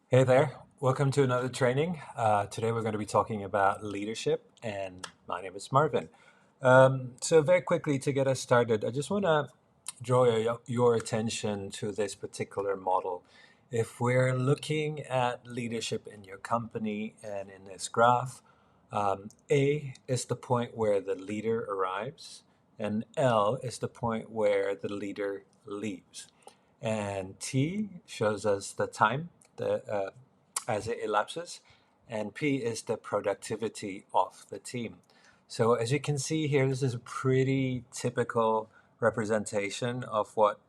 Hey there, welcome to another training. Today we're going to be talking about leadership, and my name is Marvin. So, very quickly to get us started, I just want to draw your attention to this particular model. If we're looking at leadership in your company and in this graph, A is the point where the leader arrives, and L is the point where the leader leaves. And T shows us the time as it elapses, and P is the productivity of the team. So as you can see here, this is a pretty typical representation of what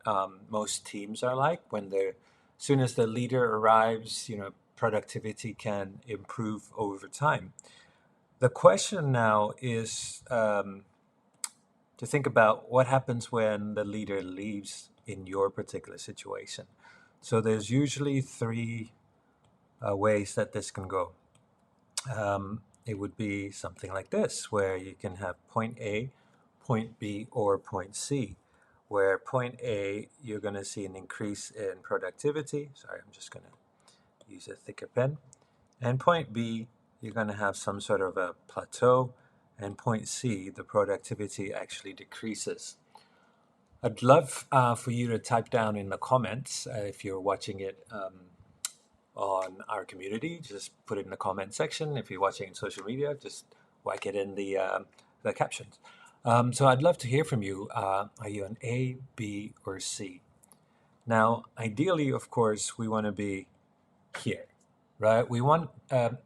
most teams are like when they're as soon as the leader arrives, productivity can improve over time. The question now is to think about what happens when the leader leaves in your particular situation. So there's usually three ways that this can go. It would be something like this, where you can have point A, point B, or point C. Where point A, you're going to see an increase in productivity. Sorry, I'm just going to use a thicker pen. And point B, you're going to have some sort of a plateau. And point C, the productivity actually decreases. I'd love for you to type down in the comments if you're watching it on our community. Just put it in the comment section. If you're watching on social media, just whack it in the captions. So I'd love to hear from you. Are you an A, B, or C? Now, ideally, of course, we want to be here, right? We want the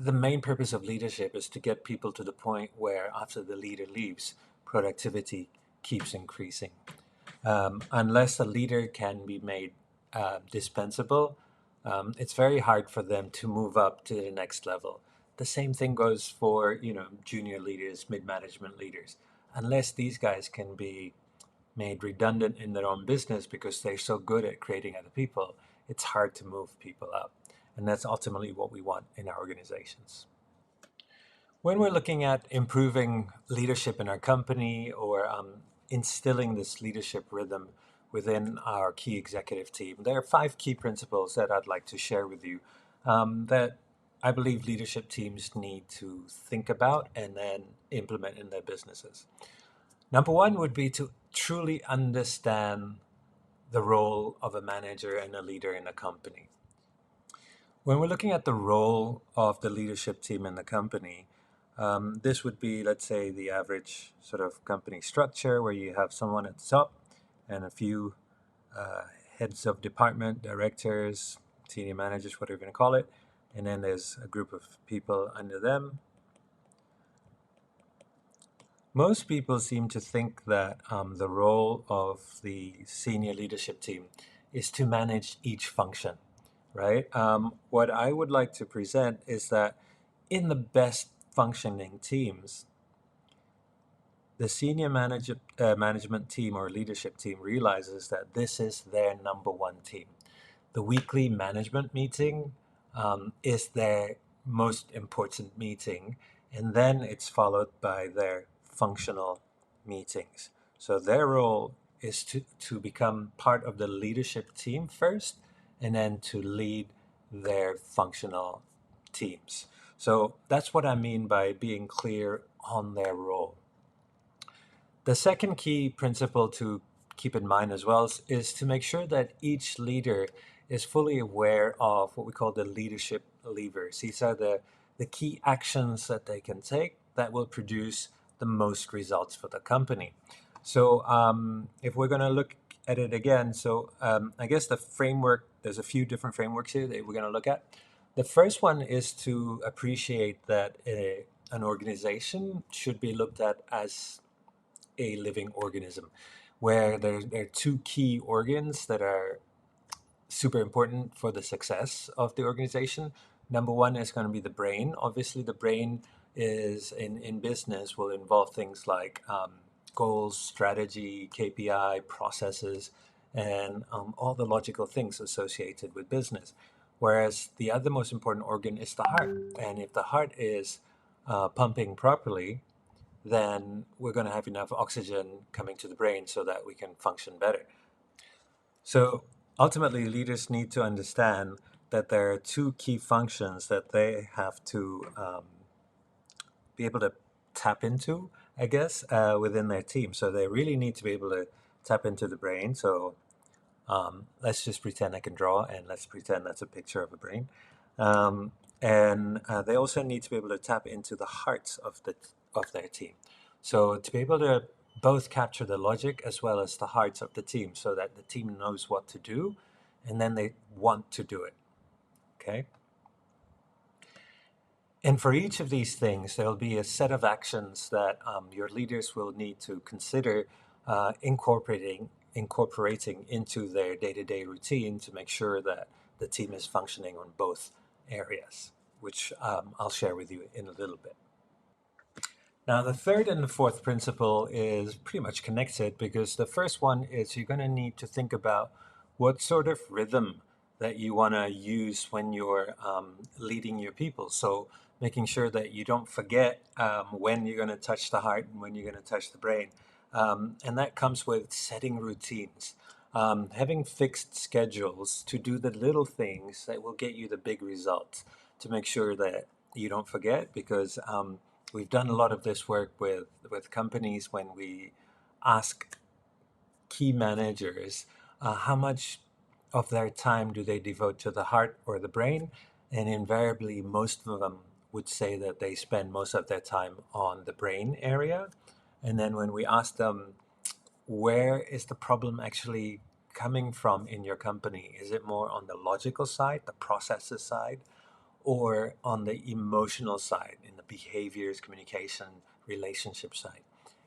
main purpose of leadership is to get people to the point where after the leader leaves, productivity keeps increasing. Unless a leader can be made dispensable, it's very hard for them to move up to the next level. The same thing goes for junior leaders, mid-management leaders. Unless these guys can be made redundant in their own business because they're so good at creating other people, it's hard to move people up. And that's ultimately what we want in our organizations. When we're looking at improving leadership in our company or instilling this leadership rhythm within our key executive team, there are five key principles that I'd like to share with you that I believe leadership teams need to think about and then implement in their businesses. Number one would be to truly understand the role of a manager and a leader in a company. When we're looking at the role of the leadership team in the company, this would be, let's say, the average sort of company structure where you have someone at the top and a few uh, heads of department, directors, senior managers, whatever you're going to call it. And then there's a group of people under them. Most people seem to think that the role of the senior leadership team is to manage each function, right? What I would like to present is that in the best functioning teams, the senior management team or leadership team realizes that this is their number one team. The weekly management meeting is their most important meeting, and then it's followed by their functional meetings. So their role is to become part of the leadership team first, and then to lead their functional teams. So that's what I mean by being clear on their role. The second key principle to keep in mind as well is to make sure that each leader is fully aware of what we call the leadership levers. These are the key actions that they can take that will produce the most results for the company. So if we're going to look at it again, I guess the framework, there's a few different frameworks here that we're going to look at. The first one is to appreciate that an organization should be looked at as a living organism, where there are two key organs that are super important for the success of the organization. Number one is going to be the brain. Obviously, the brain is in business will involve things like goals, strategy, KPI, processes, and all the logical things associated with business. Whereas the other most important organ is the heart. And if the heart is pumping properly, then we're going to have enough oxygen coming to the brain so that we can function better. So ultimately, leaders need to understand that there are two key functions that they have to be able to tap into, I guess, within their team. So they really need to be able to tap into the brain. So let's just pretend I can draw, and let's pretend that's a picture of a brain. And they also need to be able to tap into the hearts of their team. So to be able to both capture the logic as well as the hearts of the team, so that the team knows what to do, and then they want to do it. Okay. And for each of these things, there'll be a set of actions that your leaders will need to consider incorporating into their day-to-day routine to make sure that the team is functioning on both areas, which I'll share with you in a little bit. Now, the third and the fourth principle is pretty much connected, because the first one is you're going to need to think about what sort of rhythm that you want to use when you're leading your people. So making sure that you don't forget when you're going to touch the heart and when you're going to touch the brain. And that comes with setting routines, having fixed schedules to do the little things that will get you the big results, to make sure that you don't forget, because we've done a lot of this work with companies when we ask key managers how much of their time do they devote to the heart or the brain, and invariably most of them would say that they spend most of their time on the brain area. And then when we ask them, where is the problem actually coming from in your company? Is it more on the logical side, the processes side, or on the emotional side, in the behaviors, communication, relationship side?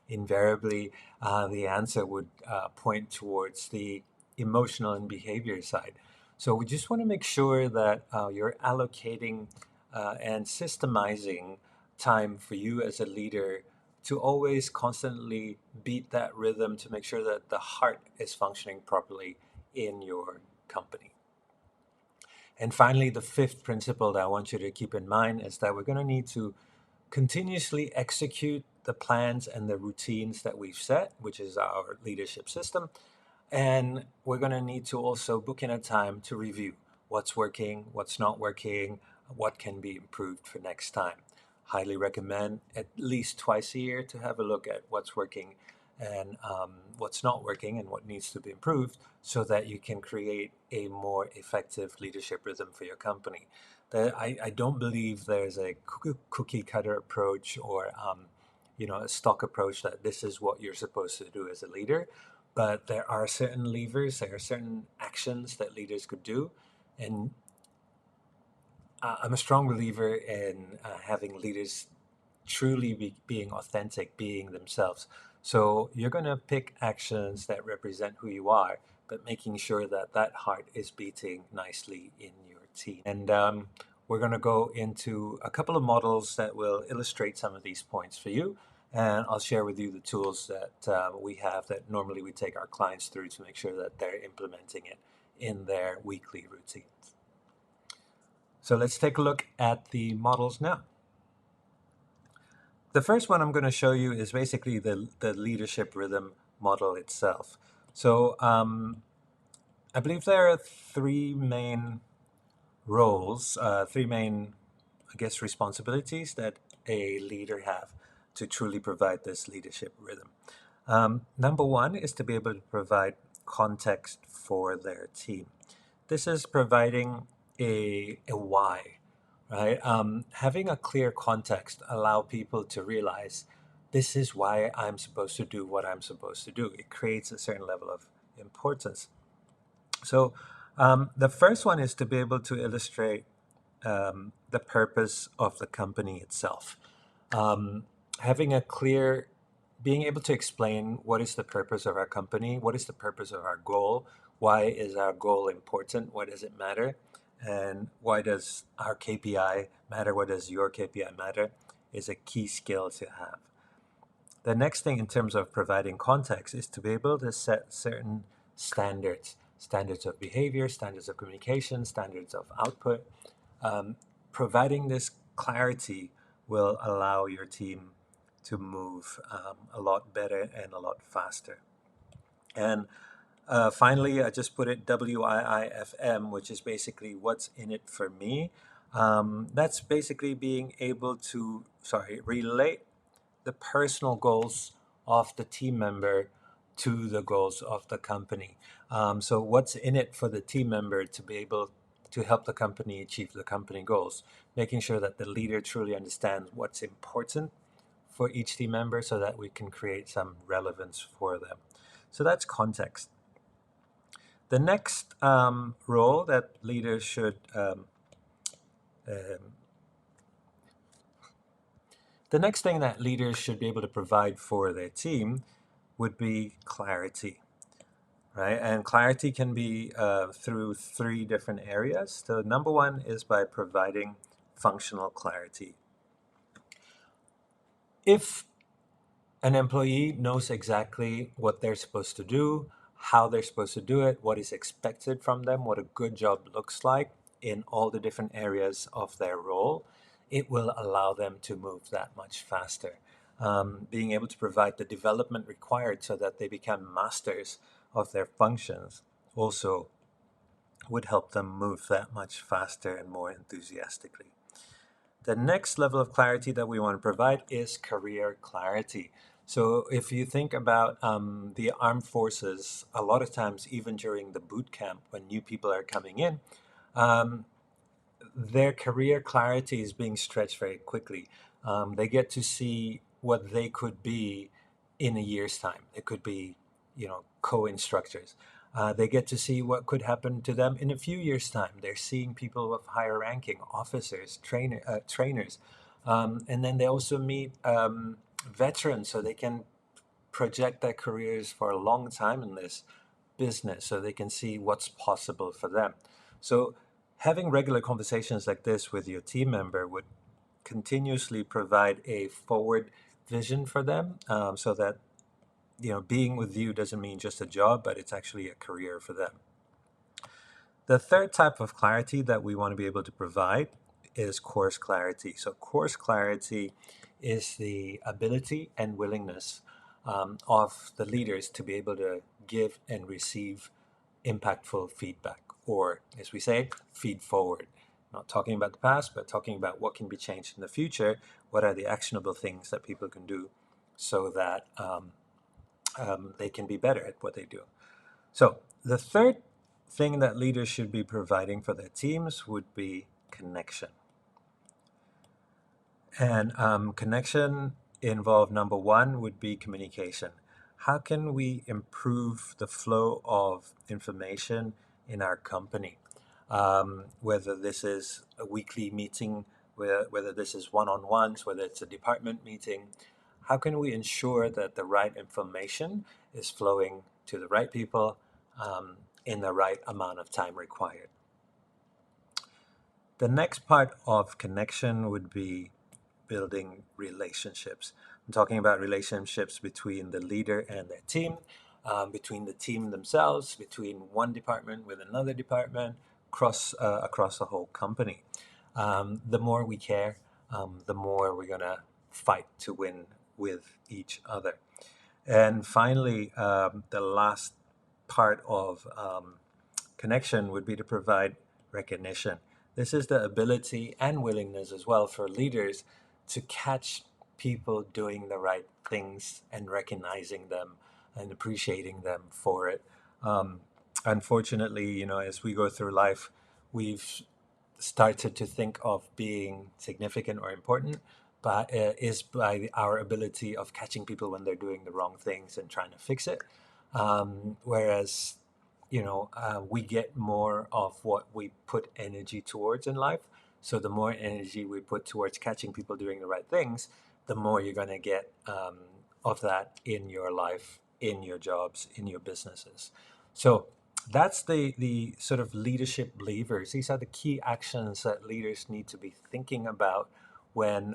Invariably, the answer would point towards the emotional and behavior side. So we just want to make sure that you're allocating and systemizing time for you as a leader to always constantly beat that rhythm, to make sure that the heart is functioning properly in your company. And finally, the fifth principle that I want you to keep in mind is that we're going to need to continuously execute the plans and the routines that we've set, which is our leadership system. And we're going to need to also book in a time to review what's working, what's not working, what can be improved for next time. Highly recommend at least twice a year to have a look at what's working and what's not working and what needs to be improved, so that you can create a more effective leadership rhythm for your company. I don't believe there's a cookie cutter approach, or a stock approach that this is what you're supposed to do as a leader. But there are certain levers, there are certain actions that leaders could do. And I'm a strong believer in having leaders truly being authentic, being themselves. So you're going to pick actions that represent who you are, but making sure that that heart is beating nicely in your team. And we're going to go into a couple of models that will illustrate some of these points for you. And I'll share with you the tools that we have that normally we take our clients through to make sure that they're implementing it in their weekly routines. So let's take a look at the models now. The first one I'm going to show you is basically the leadership rhythm model itself. So I believe there are three main roles, three main, I guess, responsibilities that a leader have to truly provide this leadership rhythm. Number one is to be able to provide context for their team. This is providing a why, right? Having a clear context allow people to realize this is why I'm supposed to do what I'm supposed to do. It creates a certain level of importance. So the first one is to be able to illustrate the purpose of the company itself. Having a clear, being able to explain what is the purpose of our company, what is the purpose of our goal, why is our goal important, why does it matter, and why does our KPI matter, what does your KPI matter, is a key skill to have. The next thing in terms of providing context is to be able to set certain standards of behavior, standards of communication, standards of output. Providing this clarity will allow your team to move a lot better and a lot faster. And Finally, I just put it WIIFM, which is basically what's in it for me. That's basically being able to, relate the personal goals of the team member to the goals of the company. So, what's in it for the team member to be able to help the company achieve the company goals? Making sure that the leader truly understands what's important for each team member so that we can create some relevance for them. So, that's context. The next role that leaders should um, the next thing that leaders should be able to provide for their team would be clarity, right? And clarity can be through three different areas. So, number one is by providing functional clarity. If an employee knows exactly what they're supposed to do, how they're supposed to do it, what is expected from them, what a good job looks like in all the different areas of their role, it will allow them to move that much faster. Being able to provide the development required so that they become masters of their functions also would help them move that much faster and more enthusiastically. The next level of clarity that we want to provide is career clarity. So, if you think about the armed forces, a lot of times, even during the boot camp, when new people are coming in, um, their career clarity is being stretched very quickly. They get to see what they could be in a year's time. It could be, co-instructors. They get to see what could happen to them in a few years' time. They're seeing people of higher ranking, officers, trainers, and then they also meet veterans, so they can project their careers for a long time in this business so they can see what's possible for them. So, having regular conversations like this with your team member would continuously provide a forward vision for them so that, being with you doesn't mean just a job, but it's actually a career for them. The third type of clarity that we want to be able to provide is course clarity. So, course clarity is the ability and willingness of the leaders to be able to give and receive impactful feedback, or as we say, feed forward. Not talking about the past, but talking about what can be changed in the future. What are the actionable things that people can do so that they can be better at what they do? So, the third thing that leaders should be providing for their teams would be connection. And connection involved number one would be communication. How can we improve the flow of information in our company? Whether this is a weekly meeting, whether this is one on ones, whether it's a department meeting, how can we ensure that the right information is flowing to the right people in the right amount of time required? The next part of connection would be building relationships. I'm talking about relationships between the leader and their team, between the team themselves, between one department with another department, across the whole company. The more we care, the more we're going to fight to win with each other. And finally, the last part of connection would be to provide recognition. This is the ability and willingness as well for leaders to catch people doing the right things and recognizing them and appreciating them for it. Um, Unfortunately, as we go through life, we've started to think of being significant or important, but is by our ability of catching people when they're doing the wrong things and trying to fix it. Whereas, we get more of what we put energy towards in life. So the more energy we put towards catching people doing the right things, the more you're going to get of that in your life, in your jobs, in your businesses. So that's the sort of leadership levers. These are the key actions that leaders need to be thinking about when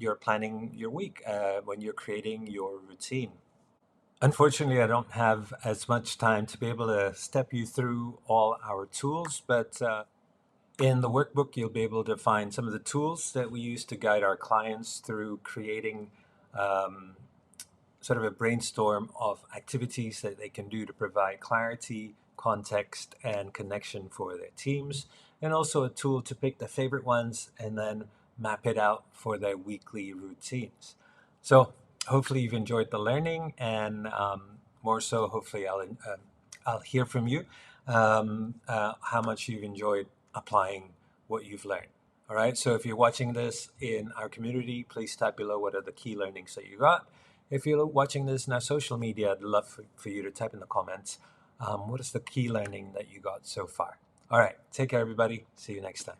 you're planning your week, when you're creating your routine. Unfortunately, I don't have as much time to be able to step you through all our tools, but in the workbook, you'll be able to find some of the tools that we use to guide our clients through creating um, sort of a brainstorm of activities that they can do to provide clarity, context, and connection for their teams, and also a tool to pick the favorite ones and then map it out for their weekly routines. So hopefully you've enjoyed the learning, and more so, hopefully I'll hear from you how much you've enjoyed applying what you've learned. All right. So if you're watching this in our community, please type below what are the key learnings that you got. If you're watching this in our social media, I'd love for you to type in the comments what is the key learning that you got so far. All right. Take care, everybody. See you next time.